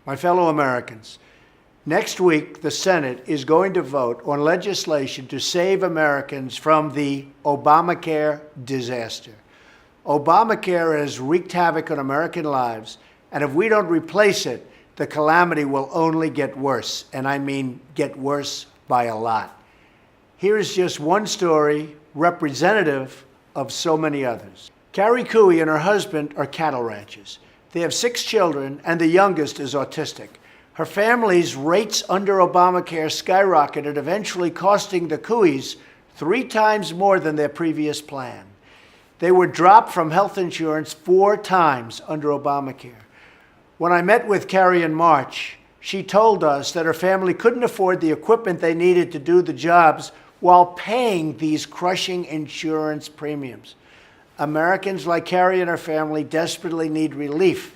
My fellow Americans, next week the Senate is going to vote on legislation to save Americans from the Obamacare disaster. Obamacare has wreaked havoc on American lives, and if we don't replace it, the calamity will only get worse, and I mean get worse by a lot. Here is just one story representative of so many others. Carrie Cooey and her husband are cattle ranchers. They have 6 children, and the youngest is autistic. Her family's rates under Obamacare skyrocketed, eventually costing the Cooeys 3 times more than their previous plan. They were dropped from health insurance 4 times under Obamacare. When I met with Carrie in March, she told us that her family couldn't afford the equipment they needed to do the jobs while paying these crushing insurance premiums. Americans like Carrie and her family desperately need relief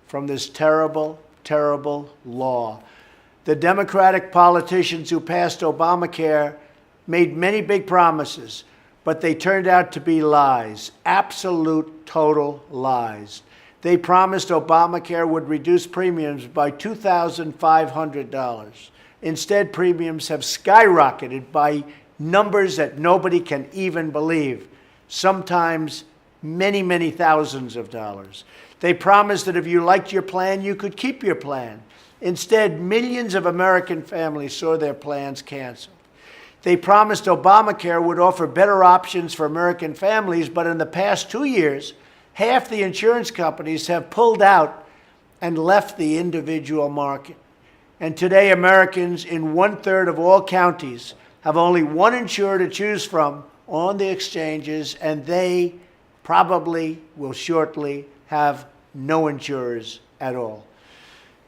from this terrible, terrible law. The Democratic politicians who passed Obamacare made many big promises, but they turned out to be lies, absolute, total lies. They promised Obamacare would reduce premiums by $2,500. Instead, premiums have skyrocketed by numbers that nobody can even believe, sometimes many, many thousands of dollars. They promised that if you liked your plan, you could keep your plan. Instead, millions of American families saw their plans canceled. They promised Obamacare would offer better options for American families, but in the past 2 years, half the insurance companies have pulled out and left the individual market. And today, Americans in 1/3 of all counties have only one insurer to choose from on the exchanges, and they probably will shortly have no insurers at all.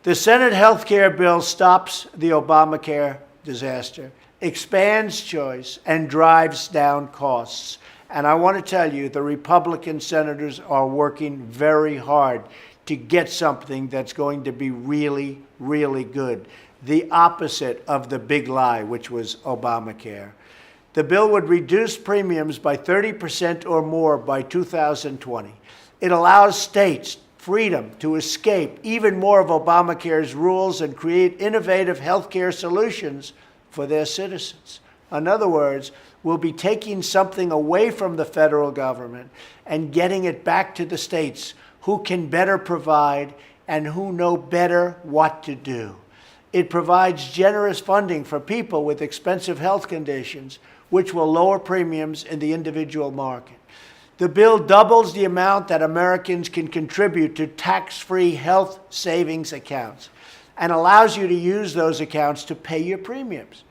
The Senate health care bill stops the Obamacare disaster, expands choice, and drives down costs. And I want to tell you, the Republican senators are working very hard to get something that's going to be really, really good. The opposite of the big lie, which was Obamacare. The bill would reduce premiums by 30% or more by 2020. It allows states freedom to escape even more of Obamacare's rules and create innovative health care solutions for their citizens. In other words, we'll be taking something away from the federal government and getting it back to the states who can better provide and who know better what to do. It provides generous funding for people with expensive health conditions, which will lower premiums in the individual market. The bill doubles the amount that Americans can contribute to tax-free health savings accounts and allows you to use those accounts to pay your premiums.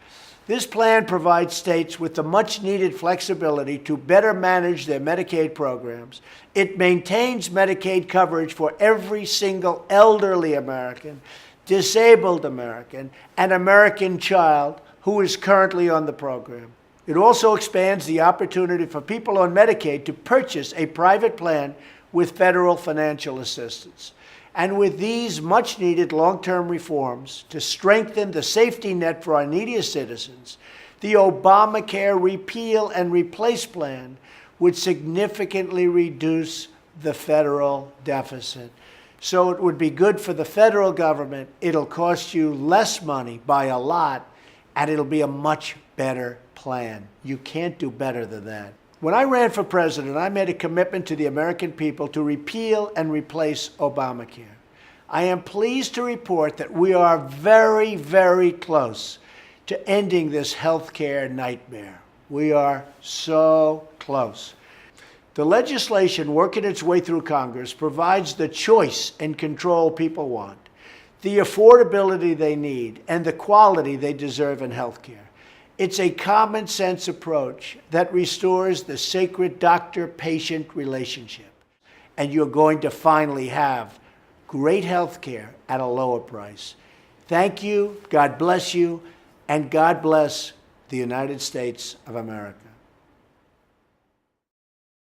This plan provides states with the much-needed flexibility to better manage their Medicaid programs. It maintains Medicaid coverage for every single elderly American, disabled American, and American child who is currently on the program. It also expands the opportunity for people on Medicaid to purchase a private plan with federal financial assistance. And with these much-needed long-term reforms to strengthen the safety net for our neediest citizens, the Obamacare repeal and replace plan would significantly reduce the federal deficit. So it would be good for the federal government. It'll cost you less money by a lot, and it'll be a much better plan. You can't do better than that. When I ran for president, I made a commitment to the American people to repeal and replace Obamacare. I am pleased to report that we are very, very close to ending this health care nightmare. We are so close. The legislation working its way through Congress provides the choice and control people want, the affordability they need, and the quality they deserve in health care. It's a common sense approach that restores the sacred doctor-patient relationship. And you're going to finally have great health care at a lower price. Thank you, God bless you, and God bless the United States of America.